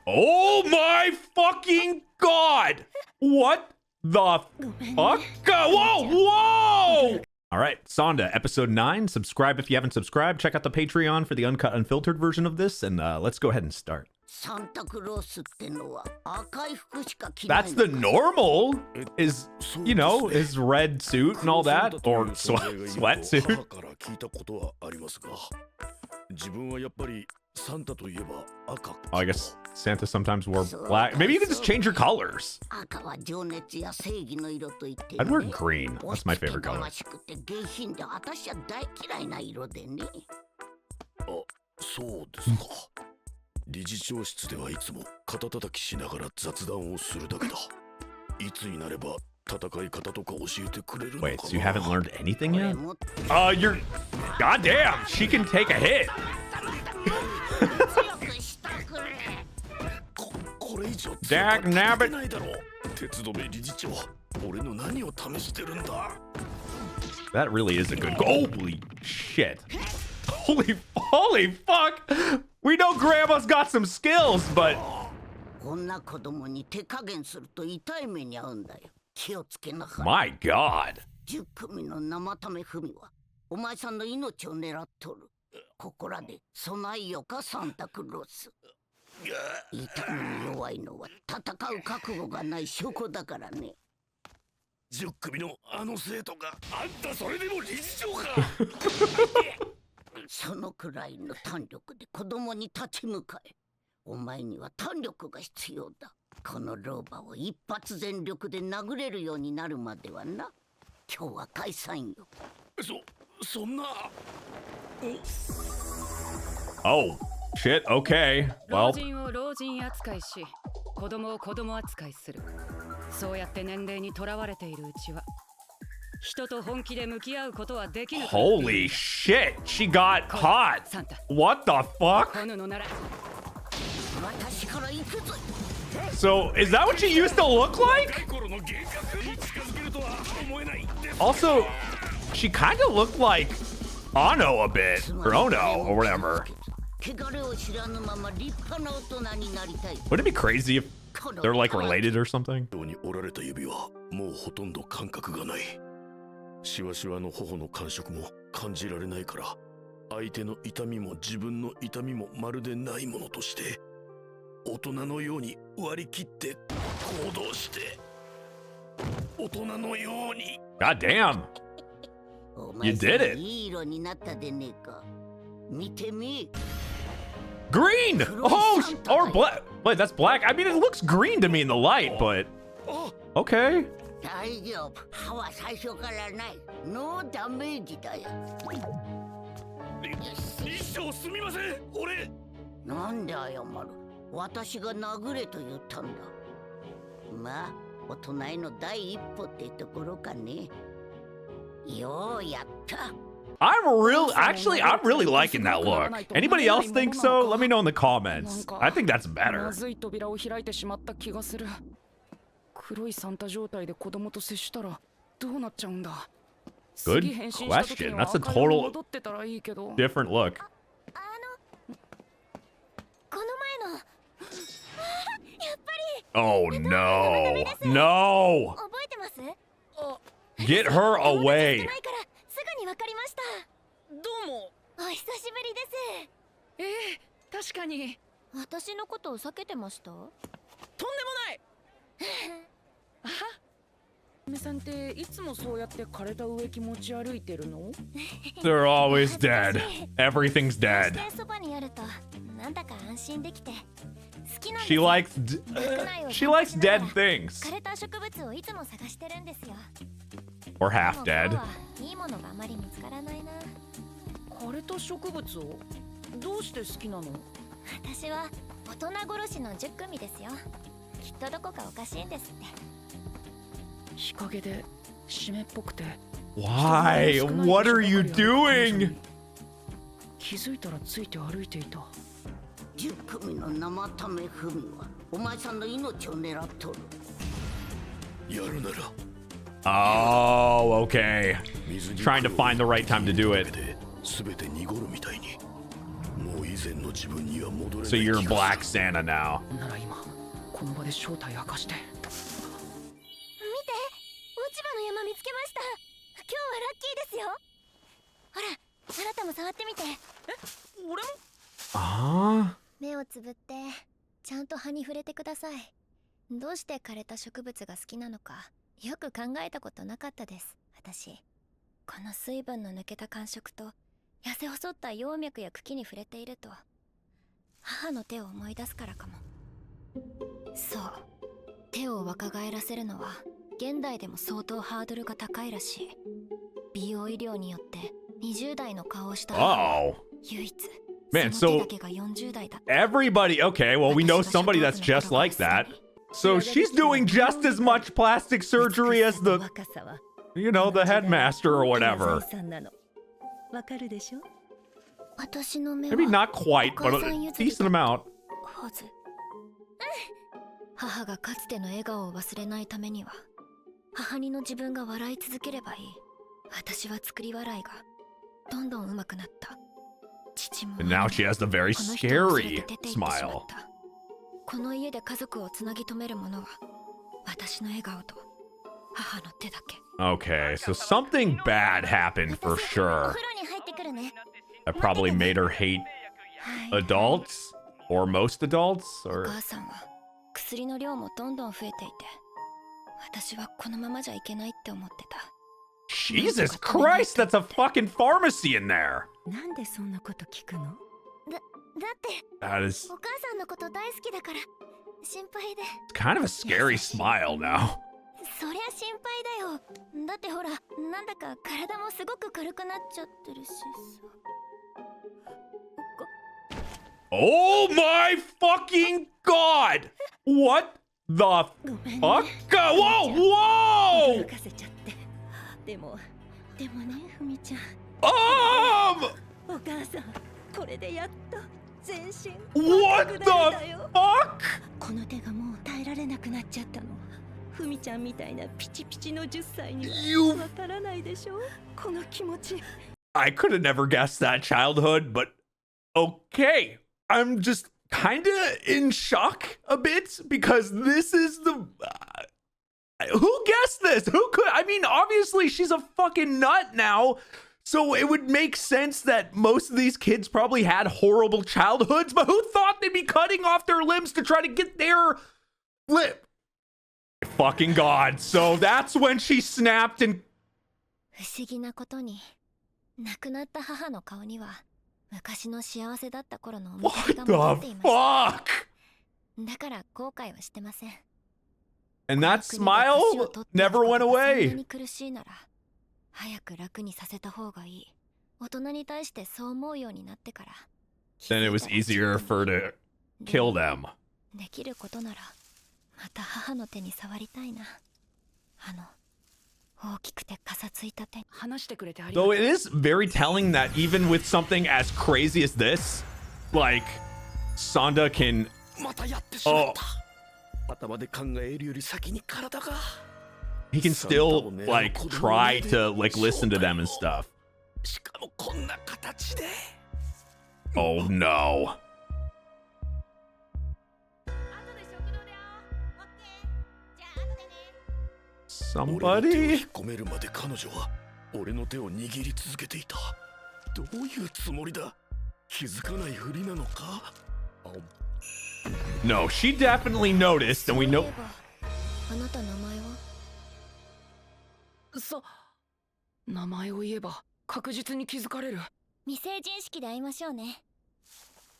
Oh my fucking god! What the fuck? Whoa, whoa! All right, Sanda, episode 9. Subscribe if you haven't subscribed. Check out the Patreon for the uncut, unfiltered version of this, and let's go ahead and start. That's the normal, is, you know, his red suit and all that, or sweatsuit. Oh, I guess Santa sometimes wore black. Maybe you can just change your colors. I'd wear green. That's my favorite color. Wait, so you haven't learned anything yet? You're... Goddamn, she can take a hit. Dag nabbit. That really is a good goal. Holy shit. Holy fuck. We know Grandma's got some skills, but... My god. Oh, shit, okay. Well. Holy shit, she got hot. What the fuck? So, is that what she used to look like? Also, she kind of looked like Ano a bit, or Ono, or whatever. Wouldn't it be crazy if they're like related or something? God damn. You did it. Green! Oh, or black. Wait, that's black. I mean, it looks green to me in the light, but okay. I'm really liking that look. Anybody else think so? Let me know in the comments. I think that's better. Good question. That's a total different look. Oh no. No. Get her away. They're always dead. Everything's dead. She likes dead things. Or half dead. Why? What are you doing? Oh, okay. Trying to find the right time to do it. So you're Black Santa now. なら今この場で正体明かして。見て、落ち葉の山見つけました。今日はラッキーですよ。ほら、あなたも触ってみて。俺も。あ目をつぶってちゃんと葉に触れてください。どうして枯れた植物が好きなのかよく考えたことなかったです。私この水分の抜けた感触と痩せ細った葉脈や茎に触れていると母の手を思い出すからかも。そう、手を若返らせるのは現代でも相当ハードルが高いらしい。美容医療によって20代の顔をした母は Oh. 唯一 Man, その so 手だけが40代だった。 everybody, okay, well, we know somebody that's just like that. So she's doing just as much plastic surgery as the, you know, the headmaster or whatever. 私の目は Maybe not quite, but a decent amount. はず。母がかつての笑顔を忘れないためには母にの自分が笑い続ければいい。私は作り笑いがどんどん上手くなった。父も And now she has the very この人を忘れて scary 出て行ってしまっ smile. た。この家で家族をつなぎ止めるものは私の笑顔と母の手だけ。 Okay, so something bad happened for お sure. 風呂に入ってくるね。 That probably made her hate はい。 adults or most adults お or 母さんは薬の量もどんどん増えていて私はこのままじゃいけないって思ってた。 Jesus Christ, that's a fucking pharmacy in there. なんでそんなこと聞くの？だって That is お母さんのこと大好きだから心配で。 kind of a scary smile now. そりゃ心配だよ。だってほらなんだか体もすごく軽くなっちゃってるしさ。 Oh my fucking god! What the ごめんね。 fuck? Whoa, whoa! 驚かせちゃって。でもね、ふみちゃん、お母さん、これでやっと全身 What 若く the なれたよ。 fuck? この手がもう耐えられなくなっちゃったの。ふみちゃんみたいなピチピチの10歳に You はわからないでしょ、この気持ち。 I could have never guessed that childhood, but okay. I'm just kind of in shock a bit because this is the. Who guessed this? Who could? I mean, obviously, she's a fucking nut now. So it would make sense that most of these kids probably had horrible childhoods, but who thought they'd be cutting off their limbs to try to get their lip? Fucking God. So that's when she snapped and. 不思議なことに亡くなった母の顔には昔の幸せだった頃の面 What 影が残って the いました。 fuck? だから後悔はしてません。 And that この国で年を smile 取っていく never こと went がそんな away. に苦しいなら早く楽にさせた方がいい。大人に対してそう思うようになってから。 Then it was easier for her to kill them. できることならまた母の手に触りたいな。大きくてかさついた手。話してくれてありがと Though う。 it is very telling that even with something as crazy as this, like Sanda can またやってしまった。頭で考えるより先に体が。 he can still like try to like listen to them and stuff. しかもこんな形で。 Oh no. 俺の手を Somebody? 引っ込めるまで彼女は俺の手を握り続けていた。どういうつもりだ？気づかないふりなのか？ No, she definitely noticed, and we know. あなた名前は？さ、名前を言えば確実に気づかれる。未成人式で会いましょうね。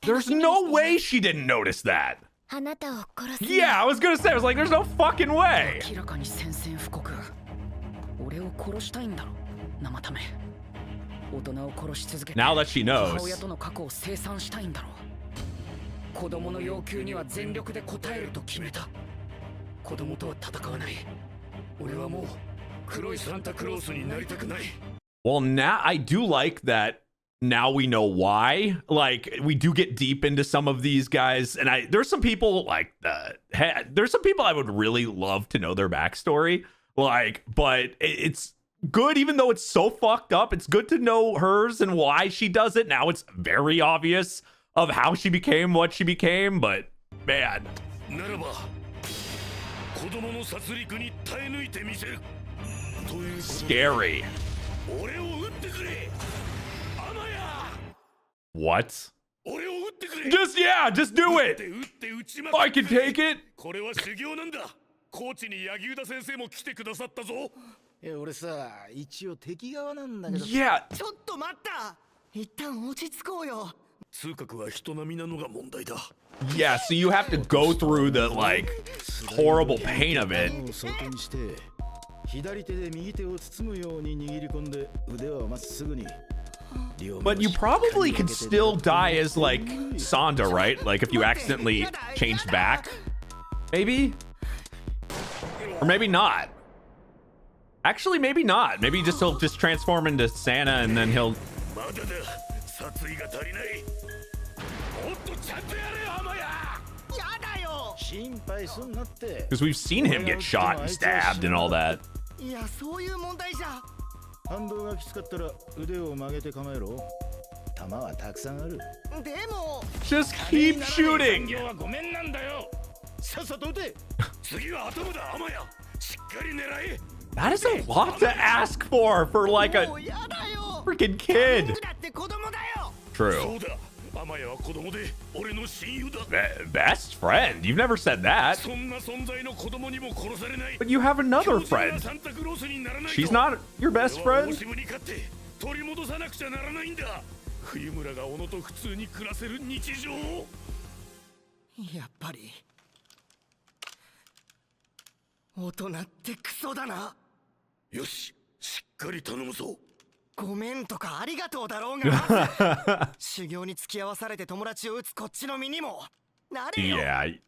There's no way she didn't notice that. あなたを殺す。 Yeah, I was gonna say, I was like, there's no fucking way. 明らかに宣戦布告。俺を殺したいんだろ、生ため。大人を殺し続けて Now that she 母親 knows. との過去を清算したいんだろう。子供の要求には全力で応えると決めた。子供とは戦わない。俺はもう黒いサンタクロースになりたくない。 Well, now I do like that. Now we know why. Like we do get deep into some of these guys, and there's some people like there's some people I would really love to know their backstory. Like, but it's good, even though it's so fucked up. It's good to know hers and why she does it. Now it's very obvious. of how she became what she became, but man. ならば子供の殺戮に耐え抜いてみせるということで Scary. 俺を撃ってくれアマヤ What? 俺を撃ってくれ Just do 撃っ it. て撃って撃ちまくって I can take it. これは修行なんだコーチに柳生田先生も来てくださったぞ俺さ一応敵側なんだけど Yeah. ちょっと待った一旦落ち着こうよ痛覚は人並みなのが問題だ Yeah, so you have to go through the like horrible pain of it. 外にして左手で右手を包むように握り込んで腕はまっすぐに But you probably could still die as like Sanda, right? Like if you accidentally changed back. Maybe? Or maybe not. Actually, maybe not. Maybe he'll just transform into Santa and then he'll まだだ殺意が足りないもっとちゃんとやれよアマヤやだよ心配すんなって because we've seen him get shot and stabbed and all that. いやそういう問題じゃ反動がきつかったら腕を曲げて構えろ弾はたくさんあるでも Just keep shooting. はごめんなんだよさっさと撃て次は頭だアマヤしっかり狙え That is a lot to ask for like a もうやだよ freaking kid. だって子供だよ True. そうだアマヤは子供で俺の親友だ Best friend? You've never said that. そんな存在の子供にも殺されない But you have another 強靭な friend. サンタクロースにならないと She's not your best 俺は friend? 大渋に勝って取り戻さなくちゃならないんだ冬村が小野と普通に暮らせる日常をやっぱり大人ってクソだなよししっかり頼むぞごめんとかありがとうだろうが修行に付き合わされて友達を撃つこっちの身にもなれよ Yeah.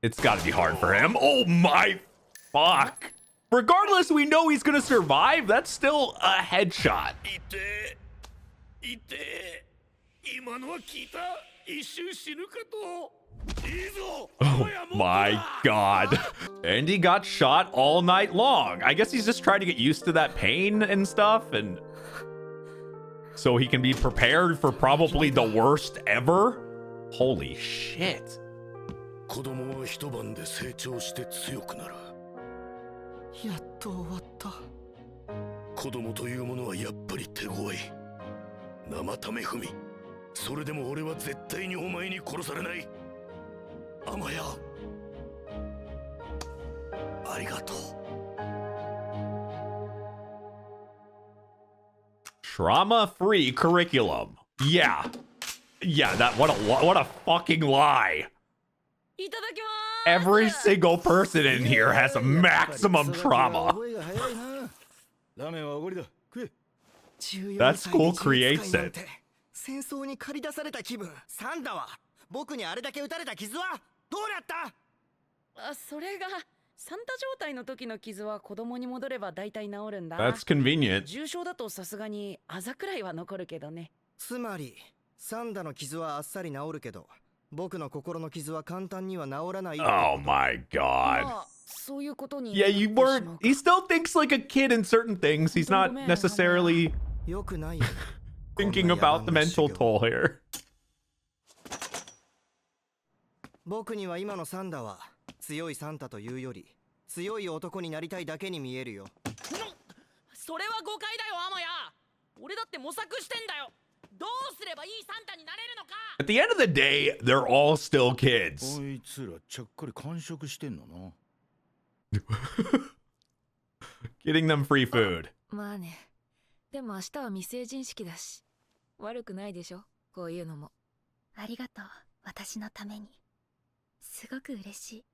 It's gotta be hard for him. Oh my fuck. Regardless, we know he's gonna survive. That's still a headshot. いていて今のは聞いた一瞬死ぬかといいぞ Oh my god. And he got shot all night long. I guess he's just trying to get used to that pain and stuff, and so he can be prepared for probably the worst ever. Holy shit. 子供は一晩で成長して強くなるやっと終わった子供というものはやっぱり手強い生ため踏みそれでも俺は絶対にお前に殺されないアマヤありがとう Trauma-free curriculum. Yeah. Yeah, what a fucking lie. いただきます Every single person in here has a maximum trauma. ラーメンはおごりだ食え That school creates it. 戦争に駆り出された気分サンダは僕にあれだけ撃たれた傷はどうなったあそれがサンタ状態の時の傷は子供に戻れば大体治るんだ That's convenient. 重傷だとさすがにあざくらいは残るけどねつまりサンダの傷はあっさり治るけど僕の心の傷は簡単には治らない Oh my god. まあそういうことに Yeah, you なってし weren't. まうか He still thinks like a kid in certain things. He's not necessarily よくないよ thinking about the mental toll here. 僕には今のサンダは強いサンタというより強い男になりたいだけに見えるよそれは誤解だよアマヤ俺だって模索してんだよどうすればいいサンタになれるのか At the end of the day, they're all still kids. いつらちゃっかり完食してんのな Getting them free food. まあね。でも明日は未成人式だし、悪くないでしょ、こういうのも。ありがとう、私のために。すごく嬉しい。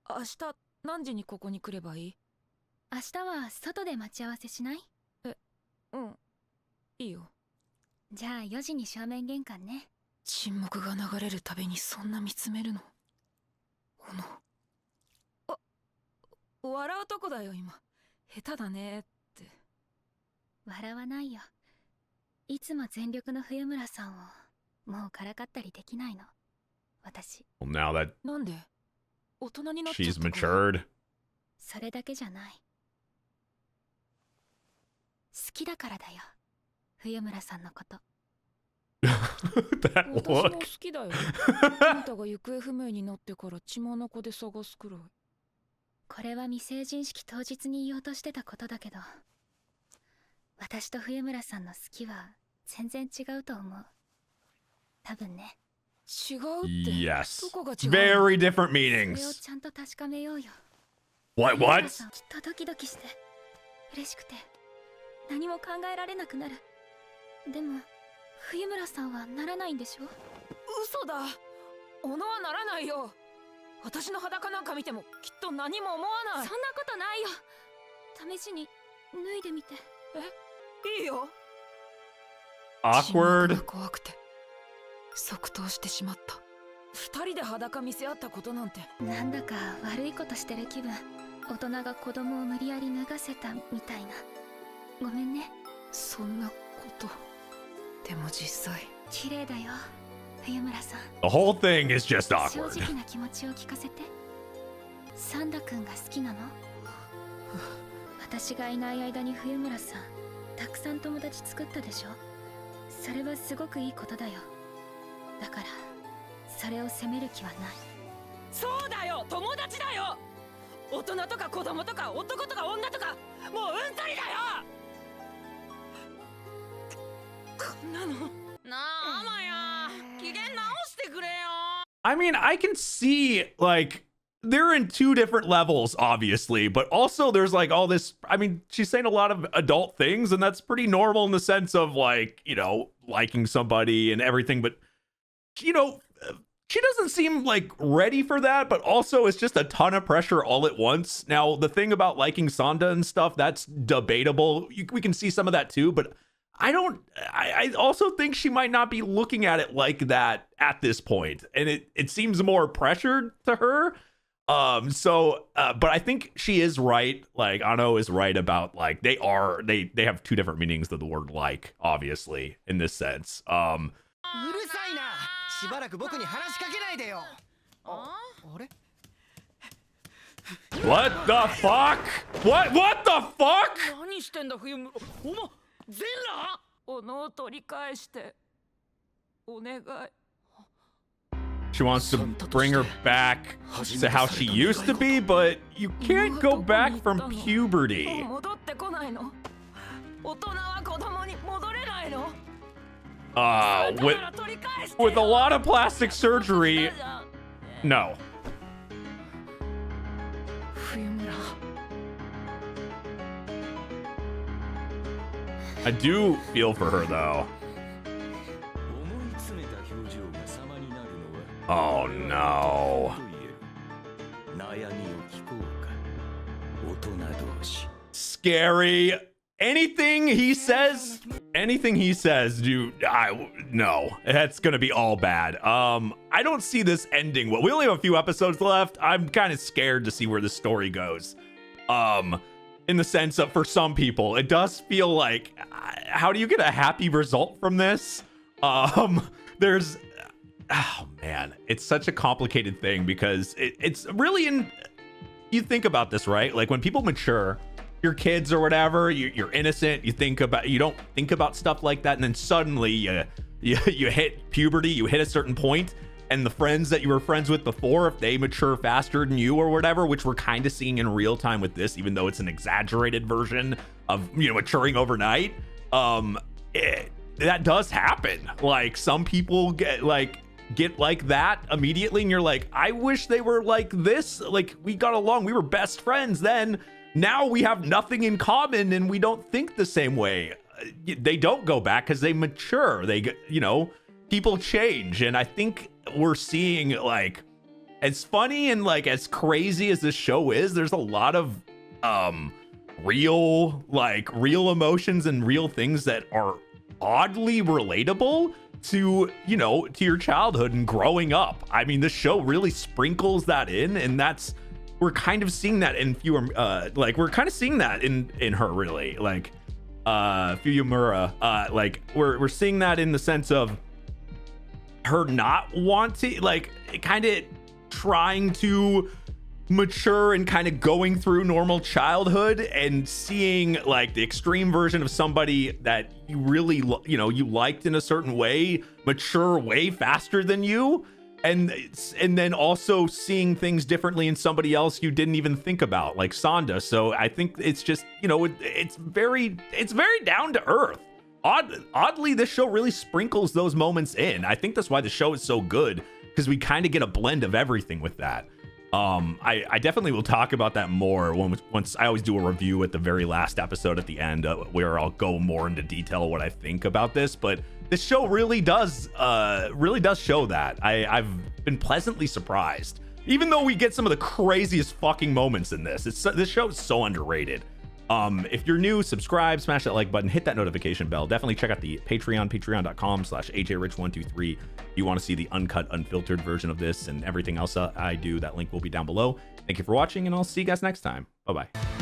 明日何時にここに来ればいい？明日は外で待ち合わせしない？うん、いいよ。じゃあ4時に正面玄関ね。沈黙が流れるたびにそんな見つめるの。笑うとこだよ今。下手だねって。笑わないよ。いつも全力の冬村さんをもうからかったりできないの。私。Well, now that なんで？大人になっちゃっ she's たから。 matured. それだけじゃない。好きだからだよ。冬村さんのこと。That 私も好 look. きだよ。あんたが行方不明になってから血眼で探すくらい。これは未成人式当日に言おうとしてたことだけど、私と冬村さんの好きは全然違うと思う。多分ね。違うって。 Yes. どこが違うの？ Very different それを meanings. ちゃんと確かめようよ。 What? 冬村 What? さんきっとドキドキして嬉しくて何も考えられなくなる。でも冬村さんはならないんでしょ？嘘だ。小野はならないよ。私の裸なんか見てもきっと何も思わない。そんなことないよ。試しに脱いでみて。いいよ。 Awkward. 怖くて即答してしまった。二人で裸見せ合ったことなんて。なんだか悪いことしてる気分。大人が子供を無理やり脱がせたみたいな。ごめんね。そんなこと。でも実際綺麗だよ、冬村さん。 The whole thing is just 正 awkward. 直な気持ちを聞かせて。サンダ君が好きなの？私がいない間に冬村さんたくさん友達作ったでしょ。それはすごくいいことだよ。だからそれを責める気はない。そうだよ、友達だよ。大人とか子供とか男とか女とかもううんざりだよ。こんなのなあ、アマや機嫌直してくれよ。 I mean, I can see, like, they're in two different levels, obviously, but also there's like all this. I mean, she's saying a lot of adult things, and that's pretty normal in the sense of, like, you know, liking somebody and everything, but, you know, she doesn't seem like ready for that, but also it's just a ton of pressure all at once. Now, the thing about liking Sanda and stuff, that's debatable. We can see some of that too, but I also think she might not be looking at it like that at this point, and it seems more pressured to her. But I think she is right. Like, Ano is right about, like, they have two different meanings of the word like, obviously, in this sense. うるさいな。しばらく僕に話しかけないでよ。あれ？ What the fuck? What the fuck? 何してんだ冬村。お前ゼラ？小野を取り返してお願い。 She wants to bring her back to how she used to be, but you can't go back from puberty. 戻ってこないの？大人は子供に戻れないの？With a lot of plastic surgery, no. I do feel for her though. Oh no. Scary. Anything he says, dude, no, that's gonna be all bad. I don't see this ending well. We only have a few episodes left. I'm kind of scared to see where the story goes. In the sense of, for some people, it does feel like, how do you get a happy result from this? There's, oh man, it's such a complicated thing because it's really you think about this, right? Like when people mature, your kids or whatever, you're innocent, you don't think about stuff like that, and then suddenly you hit puberty, you hit a certain point, and the friends that you were friends with before, if they mature faster than you or whatever, which we're kind of seeing in real time with this, even though it's an exaggerated version of, you know, maturing overnight, that does happen. Like some people get like that immediately, and you're like, I wish they were like this, like we got along, we were best friends then. Now we have nothing in common and we don't think the same way. They don't go back because they mature. They, you know, people change. And I think we're seeing, like, as funny and like as crazy as this show is, there's a lot of real emotions and real things that are oddly relatable to, you know, to your childhood and growing up. I mean, the show really sprinkles that in, and we're kind of seeing that in we're kind of seeing that in her, really, like Fuyumura, like we're seeing that in the sense of her not wanting, like, kind of trying to mature and kind of going through normal childhood and seeing like the extreme version of somebody that you really, you liked in a certain way, mature way faster than you. And then also seeing things differently in somebody else you didn't even think about, like Sanda. So I think it's just, it's very down to earth. Oddly, this show really sprinkles those moments in. I think that's why the show is so good, because we kind of get a blend of everything with that. I definitely will talk about that more once I always do a review at the very last episode at the end, where I'll go more into detail what I think about this. But this show really does show that. I've been pleasantly surprised, even though we get some of the craziest fucking moments in this. This show is so underrated. If you're new, subscribe, smash that like button, hit that notification bell. Definitely check out the Patreon, patreon.com/ajrich123. If you want to see the uncut, unfiltered version of this and everything else I do, that link will be down below. Thank you for watching, and I'll see you guys next time. Bye-bye.